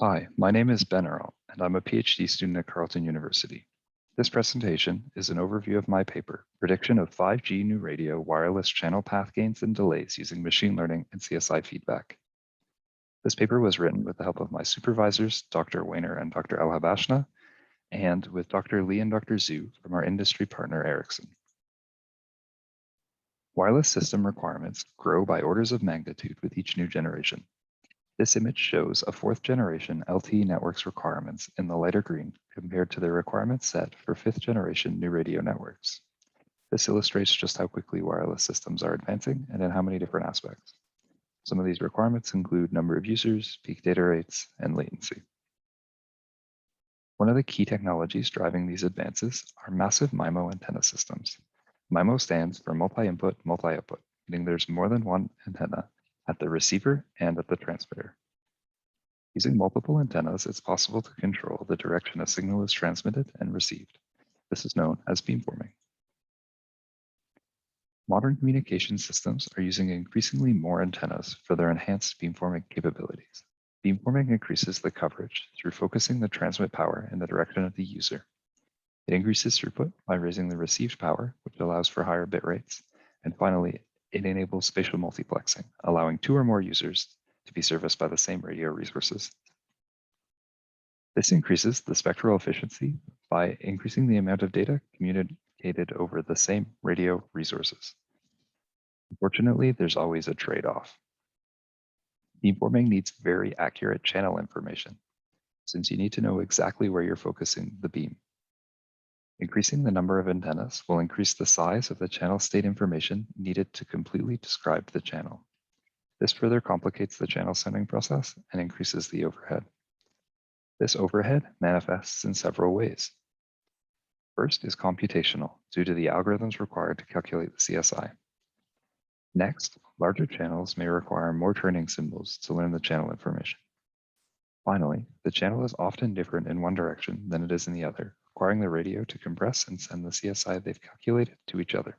Hi, my name is Ben Earl, and I'm a PhD student at Carleton University. This presentation is an overview of my paper, Prediction of 5G New Radio Wireless Channel Path Gains and Delays Using Machine Learning and CSI Feedback. This paper was written with the help of my supervisors, Dr. Weiner and Dr. El-Habashna, and with Dr. Lee and Dr. Zhu from our industry partner, Ericsson. Wireless system requirements grow by orders of magnitude with each new generation. This image shows a fourth generation LTE network's requirements in the lighter green compared to the requirements set for fifth generation new radio networks. This illustrates just how quickly wireless systems are advancing and in how many different aspects. Some of these requirements include number of users, peak data rates, and latency. One of the key technologies driving these advances are massive MIMO antenna systems. MIMO stands for multi-input, multi-output, meaning there's more than one antenna at the receiver and at the transmitter. Using multiple antennas, it's possible to control the direction a signal is transmitted and received. This is known as beamforming. Modern communication systems are using increasingly more antennas for their enhanced beamforming capabilities. Beamforming increases the coverage through focusing the transmit power in the direction of the user. It increases throughput by raising the received power, which allows for higher bit rates. And finally, it enables spatial multiplexing, allowing two or more users to be serviced by the same radio resources. This increases the spectral efficiency by increasing the amount of data communicated over the same radio resources. Unfortunately, there's always a trade-off. Beamforming needs very accurate channel information, since you need to know exactly where you're focusing the beam. Increasing the number of antennas will increase the size of the channel state information needed to completely describe the channel. This further complicates the channel sounding process and increases the overhead. This overhead manifests in several ways. First is computational, due to the algorithms required to calculate the CSI. Next, larger channels may require more training symbols to learn the channel information. Finally, the channel is often different in one direction than it is in the other, requiring the radio to compress and send the CSI they've calculated to each other.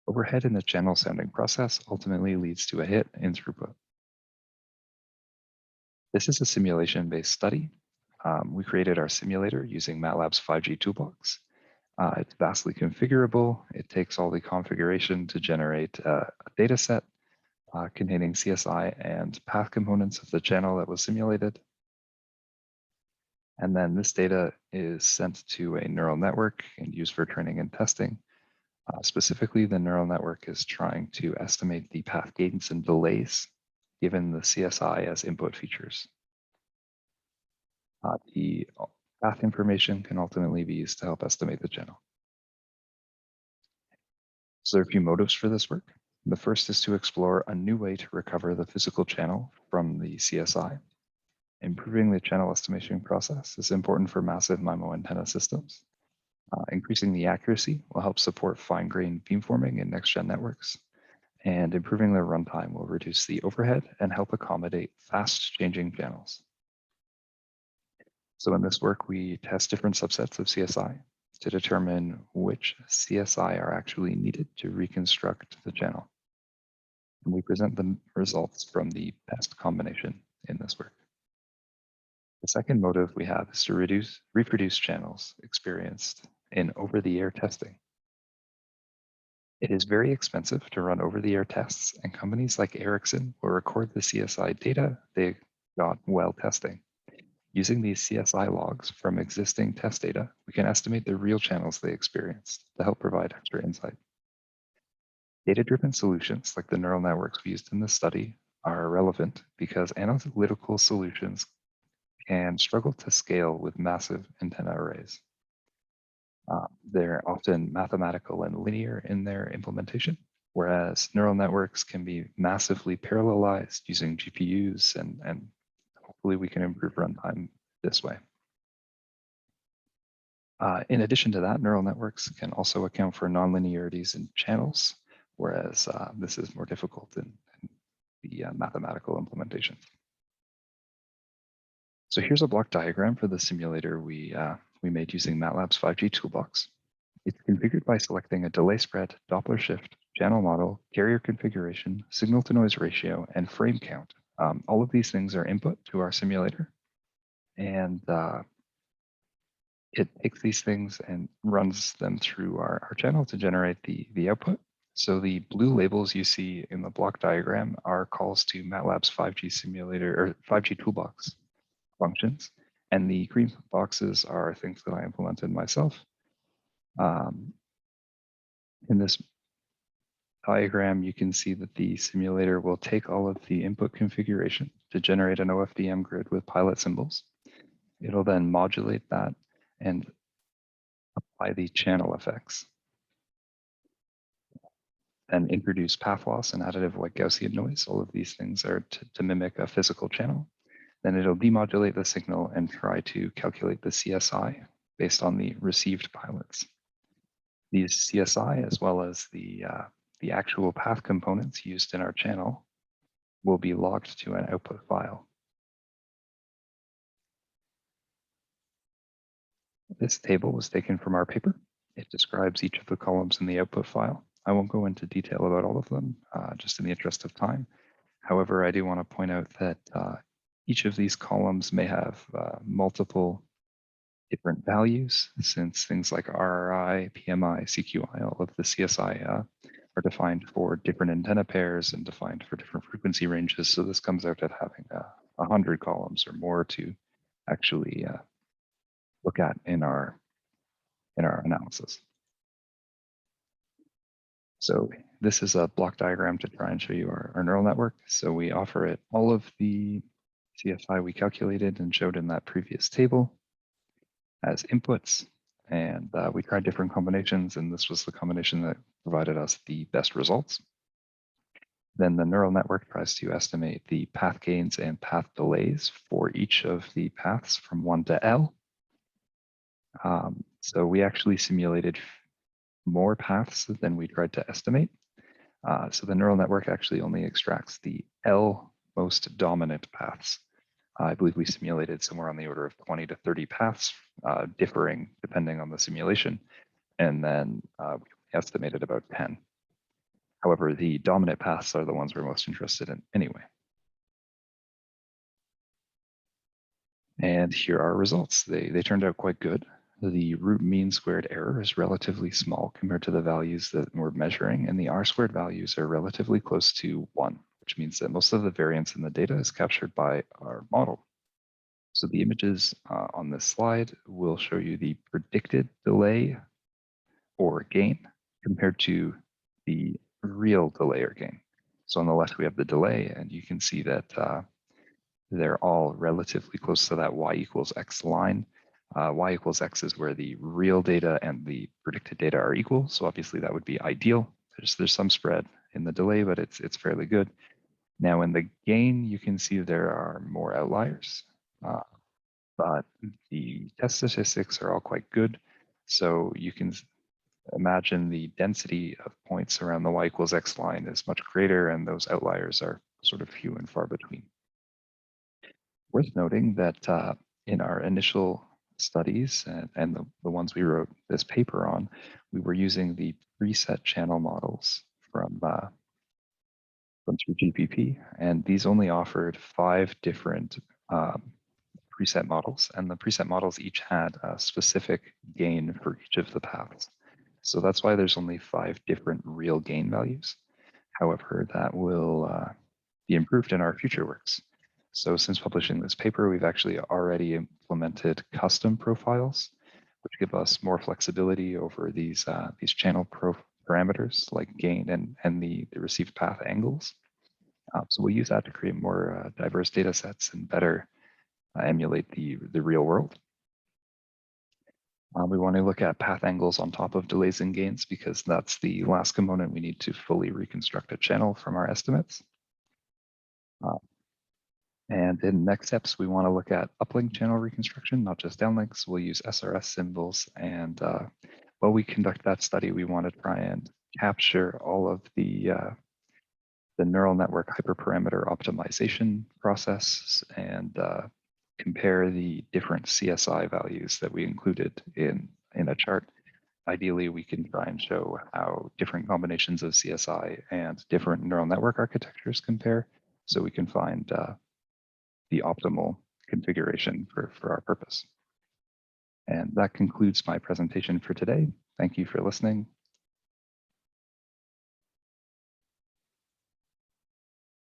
Overhead in the channel sounding process ultimately leads to a hit in throughput. This is a simulation-based study. We created our simulator using MATLAB's 5G Toolbox. It's vastly configurable. It takes all the configuration to generate a data set containing CSI and path components of the channel that was simulated. And then this data is sent to a neural network and used for training and testing. Specifically, the neural network is trying to estimate the path gains and delays given the CSI as input features. The path information can ultimately be used to help estimate the channel. So there are a few motives for this work. The first is to explore a new way to recover the physical channel from the CSI. Improving the channel estimation process is important for massive MIMO antenna systems. Increasing the accuracy will help support fine-grained beamforming in next-gen networks. And improving their runtime will reduce the overhead and help accommodate fast-changing channels. So in this work, we test different subsets of CSI to determine which CSI are actually needed to reconstruct the channel. And we present the results from the best combination in this work. The second motive we have is to reproduce channels experienced in over-the-air testing. It is very expensive to run over-the-air tests, and companies like Ericsson will record the CSI data they got while testing. Using these CSI logs from existing test data, we can estimate the real channels they experienced to help provide extra insight. Data-driven solutions like the neural networks we used in this study are relevant because analytical solutions can struggle to scale with massive antenna arrays. They're often mathematical and linear in their implementation, whereas neural networks can be massively parallelized using GPUs, and hopefully we can improve runtime this way. In addition to that, neural networks can also account for nonlinearities in channels, whereas this is more difficult in the mathematical implementation. So here's a block diagram for the simulator we made using MATLAB's 5G Toolbox. It's configured by selecting a delay spread, Doppler shift, channel model, carrier configuration, signal to noise ratio, and frame count All of these things are input to our simulator, and it takes these things and runs them through our channel to generate the output. So the blue labels you see in the block diagram are calls to MATLAB's 5G simulator or 5G toolbox functions. And the green boxes are things that I implemented myself. In this diagram, you can see that the simulator will take all of the input configuration to generate an OFDM grid with pilot symbols. It'll then modulate that and apply the channel effects and introduce path loss and additive like Gaussian noise. All of these things are to mimic a physical channel. Then it'll demodulate the signal and try to calculate the CSI based on the received pilots. These CSI, as well as the actual path components used in our channel, will be logged to an output file. This table was taken from our paper. It describes each of the columns in the output file. I won't go into detail about all of them, just in the interest of time. However, I do want to point out that each of these columns may have multiple different values, since things like RRI, PMI, CQI, all of the CSI are defined for different antenna pairs and defined for different frequency ranges. So this comes out at having 100 columns or more to actually look at in our analysis. So this is a block diagram to try and show you our neural network. So we offer it all of the CSI we calculated and showed in that previous table as inputs. And we tried different combinations, and this was the combination that provided us the best results. Then the neural network tries to estimate the path gains and path delays for each of the paths from 1 to L. So we actually simulated more paths than we tried to estimate. So the neural network actually only extracts the L most dominant paths. I believe we simulated somewhere on the order of 20 to 30 paths, differing depending on the simulation, and then we estimated about 10. However, the dominant paths are the ones we're most interested in anyway. And here are our results. They turned out quite good. The root mean squared error is relatively small compared to the values that we're measuring, and the R squared values are relatively close to 1, which means that most of the variance in the data is captured by our model. So the images on this slide will show you the predicted delay or gain compared to the real delay or gain. So on the left, we have the delay, and you can see that they're all relatively close to that y equals x line. Y equals x is where the real data and the predicted data are equal. So obviously that would be ideal. There's some spread in the delay, but it's fairly good. Now in the gain, you can see there are more outliers, but the test statistics are all quite good. So you can imagine the density of points around the y equals x line is much greater, and those outliers are sort of few and far between. Worth noting that in our initial studies and the ones we wrote this paper on, we were using the preset channel models from 3GPP, and these only offered 5 different preset models, and the preset models each had a specific gain for each of the paths. So that's why there's only 5 different real gain values. However, that will be improved in our future works. So since publishing this paper, we've actually already implemented custom profiles, which give us more flexibility over these channel parameters like gain and the received path angles. So we'll use that to create more diverse data sets and better emulate the real world. We want to look at path angles on top of delays and gains because that's the last component we need to fully reconstruct a channel from our estimates. And in next steps, we want to look at uplink channel reconstruction, not just downlinks. We'll use SRS symbols. And while we conduct that study, we want to try and capture all of the neural network hyperparameter optimization process and compare the different CSI values that we included in a chart. Ideally, we can try and show how different combinations of CSI and different neural network architectures compare so we can find the optimal configuration for our purpose. And that concludes my presentation for today. Thank you for listening.